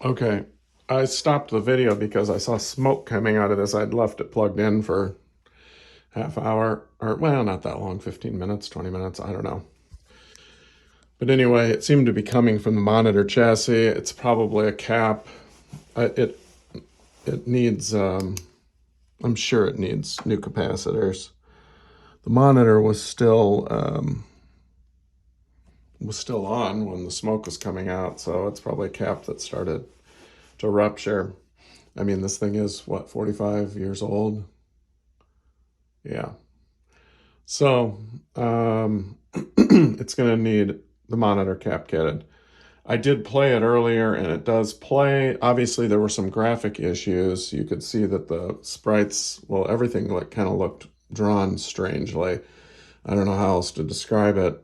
Okay, I stopped the video because I saw smoke coming out of this. I'd left it plugged in for half hour, or well, not that long, 15 minutes, 20 minutes, I don't know. But anyway, it seemed to be coming from the monitor chassis. It's probably a cap. It needs, I'm sure it needs new capacitors. The monitor was still on when the smoke was coming out, so it's probably a cap that started to rupture. I mean, this thing is, what, 45 years old? Yeah. So, it's going to need the monitor cap kitted. I did play it earlier, and it does play. Obviously, there were some graphic issues. You could see that the sprites, well, everything kind of looked drawn strangely. I don't know how else to describe it.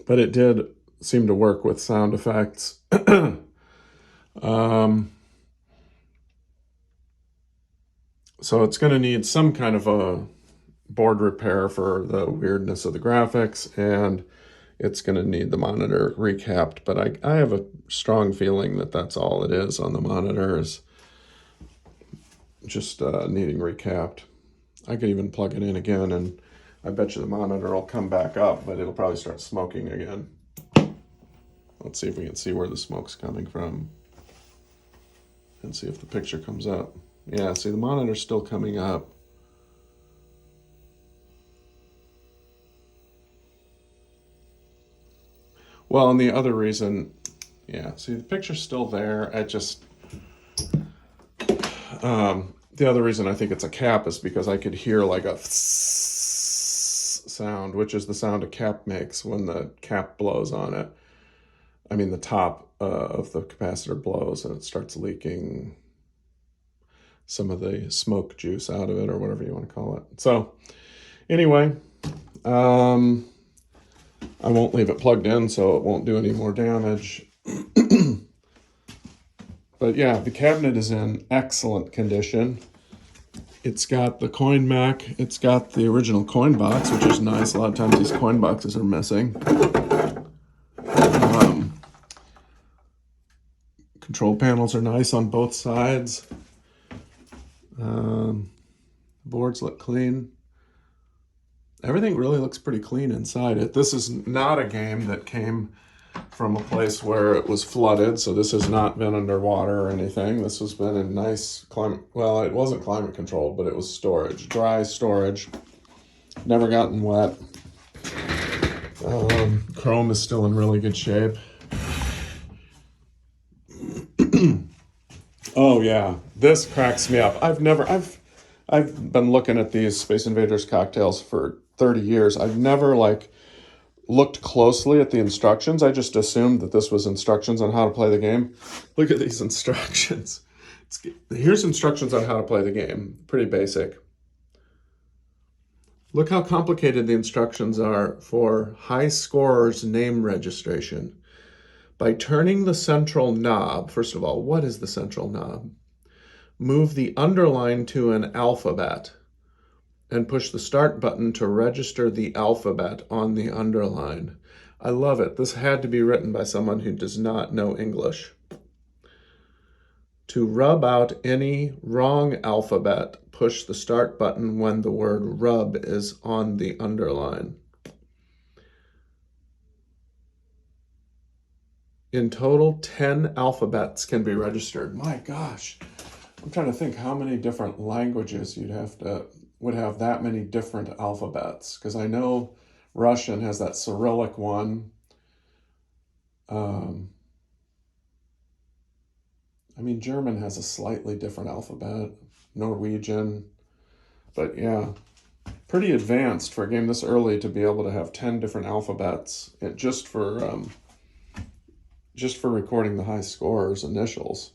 But it did seem to work with sound effects. So it's going to need some kind of a board repair for the weirdness of the graphics, and it's going to need the monitor recapped. But I have a strong feeling that that's all it is on the monitor, is just needing recapped. I could even plug it in again, and I bet you the monitor will come back up, but it'll probably start smoking again. Let's see if we can see where the smoke's coming from and see if the picture comes up. Yeah, see, the monitor's still coming up. Well, and the other reason, yeah, see, the picture's still there. The other reason I think it's a cap is because I could hear like a sound, which is the sound a cap makes when the cap blows on it. I mean, the top of the capacitor blows and it starts leaking some of the smoke juice out of it, or whatever you want to call it. So anyway, I won't leave it plugged in so it won't do any more damage. But yeah, the cabinet is in excellent condition. It's got the coin Mac. It's got the original coin box, which is nice. A lot of times these coin boxes are missing. Control panels are nice on both sides. Boards look clean. Everything really looks pretty clean inside it. This is not a game that came from a place where it was flooded, so this has not been underwater or anything. This has been in nice climate, well, it wasn't climate controlled, but it was storage, dry storage, never gotten wet. Chrome is still in really good shape. Oh yeah, this cracks me up. I've been looking at these Space Invaders cocktails for 30 years. I've never looked closely at the instructions. I just assumed that this was instructions on how to play the game. Look at these instructions. Here's instructions on how to play the game. Pretty basic. Look how complicated the instructions are for high scorers name registration. By turning the central knob, first of all, what is the central knob? Move the underline to an alphabet and push the start button to register the alphabet on the underline. I love it. This had to be written by someone who does not know English. To rub out any wrong alphabet, push the start button when the word rub is on the underline. In total, 10 alphabets can be registered. My gosh, I'm trying to think how many different languages would have that many different alphabets, because I know Russian has that Cyrillic one. I mean, German has a slightly different alphabet, Norwegian, but yeah, pretty advanced for a game this early to be able to have 10 different alphabets just for recording the high scorers' initials.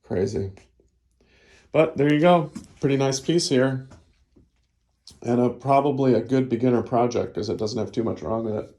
Crazy. But there you go. Pretty nice piece here. And probably a good beginner project because it doesn't have too much wrong with it.